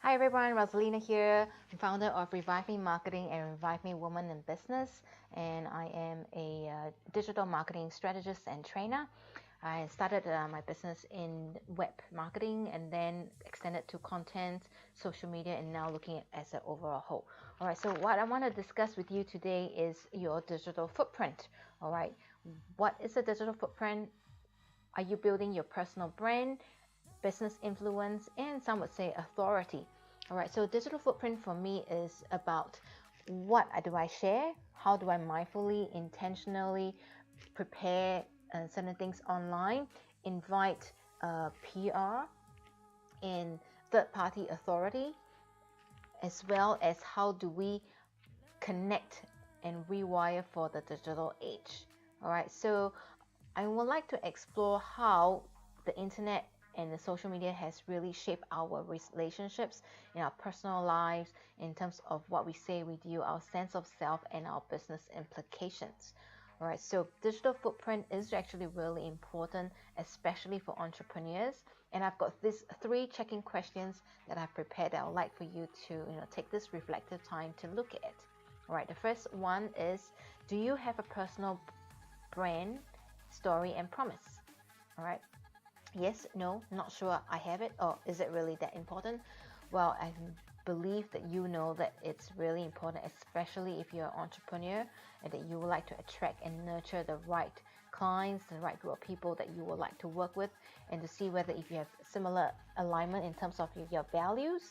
Hi everyone, Rosalina here, founder of Revive Me Marketing and Revive Me Woman in Business, and I am a digital marketing strategist and trainer. I started my business in web marketing and then extended to content, social media, and now looking at as an overall whole. All right, so what I want to discuss with you today is your digital footprint. All right, what is a digital footprint? Are you building your personal brand, business influence, and some would say authority? All right, so digital footprint for me is about what do I share, how do I mindfully, intentionally prepare certain things online, invite PR and third-party authority, as well as how do we connect and rewire for the digital age. All right, so I would like to explore how the internet and the social media has really shaped our relationships in our personal lives in terms of what we say, we do, our sense of self, and our business implications. All right, so digital footprint is actually really important, especially for entrepreneurs. And I've got these 3 checking questions that I've prepared that I would like for you to take this reflective time to look at. All right, the first one is, do you have a personal brand, story, and promise? All right. Yes, no, not sure I have it, or is it really that important? Well, I believe that you know that it's really important, especially if you're an entrepreneur and that you would like to attract and nurture the right clients, the right group of people that you would like to work with, and to see whether if you have similar alignment in terms of your values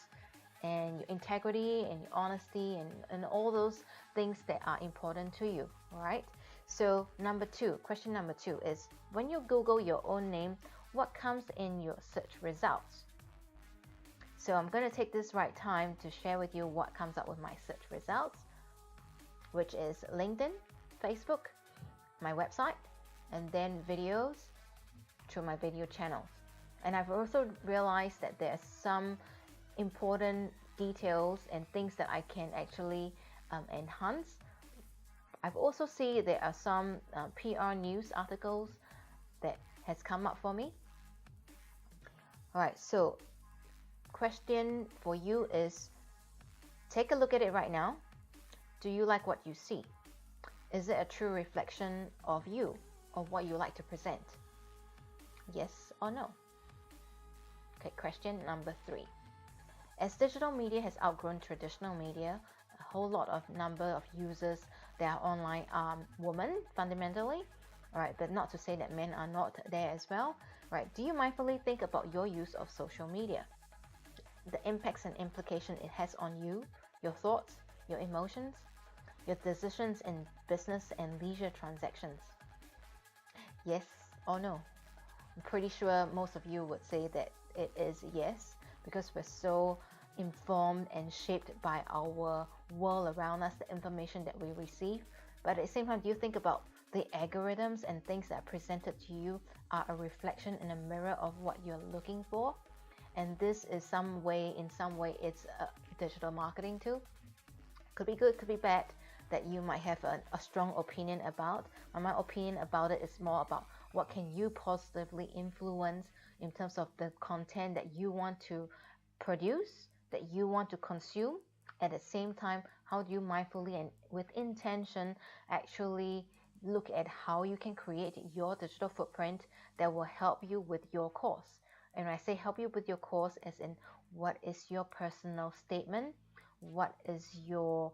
and your integrity and your honesty and all those things that are important to you. All right. So question number 2 is, when you Google your own name, what comes in your search results? So I'm going to take this right time to share with you what comes up with my search results, which is LinkedIn, Facebook, my website, and then videos through my video channels. And I've also realized that there's some important details and things that I can actually enhance. I've also seen there are some PR news articles that has come up for me. All right, so question for you is, take a look at it right now. Do you like what you see? Is it a true reflection of you or what you like to present? Yes or no? Okay, question number 3. As digital media has outgrown traditional media, a whole lot of number of users that are online are women fundamentally. All right, but not to say that men are not there as well. Right? Do you mindfully think about your use of social media, the impacts and implications it has on you, your thoughts, your emotions, your decisions in business and leisure transactions? Yes or no? I'm pretty sure most of you would say that it is yes, because we're so informed and shaped by our world around us, the information that we receive. But at the same time, do you think about the algorithms and things that are presented to you are a reflection and a mirror of what you're looking for? And this is in some way it's digital marketing too. Could be good, could be bad, that you might have a strong opinion about. My opinion about it is more about what can you positively influence in terms of the content that you want to produce, that you want to consume. At the same time, how do you mindfully and with intention actually look at how you can create your digital footprint that will help you with your cause? And when I say help you with your cause, as in, what is your personal statement? What is your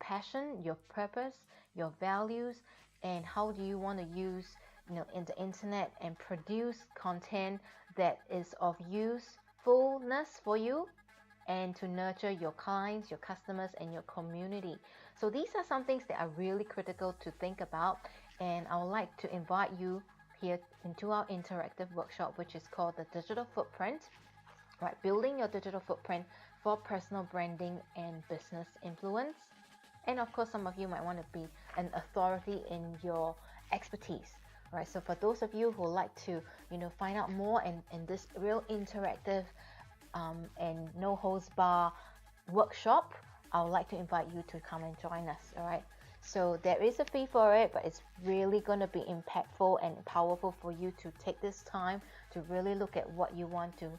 passion, your purpose, your values, and how do you want to use in the internet and produce content that is of usefulness for you and to nurture your clients, your customers, and your community. So these are some things that are really critical to think about, and I would like to invite you here into our interactive workshop, which is called the Digital Footprint, right? Building your digital footprint for personal branding and business influence. And of course, some of you might want to be an authority in your expertise. All right, so for those of you who like to find out more in this real interactive and no holds bar workshop, I would like to invite you to come and join us. All right, so there is a fee for it, but it's really going to be impactful and powerful for you to take this time to really look at what you want to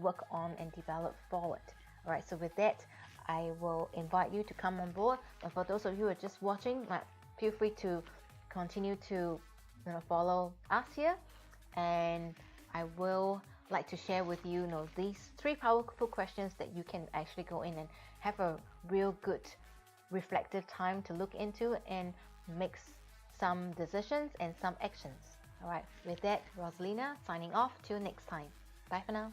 work on and develop forward. All right, so with that, I will invite you to come on board. And for those of you who are just watching, feel free to continue to follow us here, and I will like to share with you, these 3 powerful questions that you can actually go in and have a real good reflective time to look into and make some decisions and some actions. All right, with that, Rosalina signing off. Till next time. Bye for now.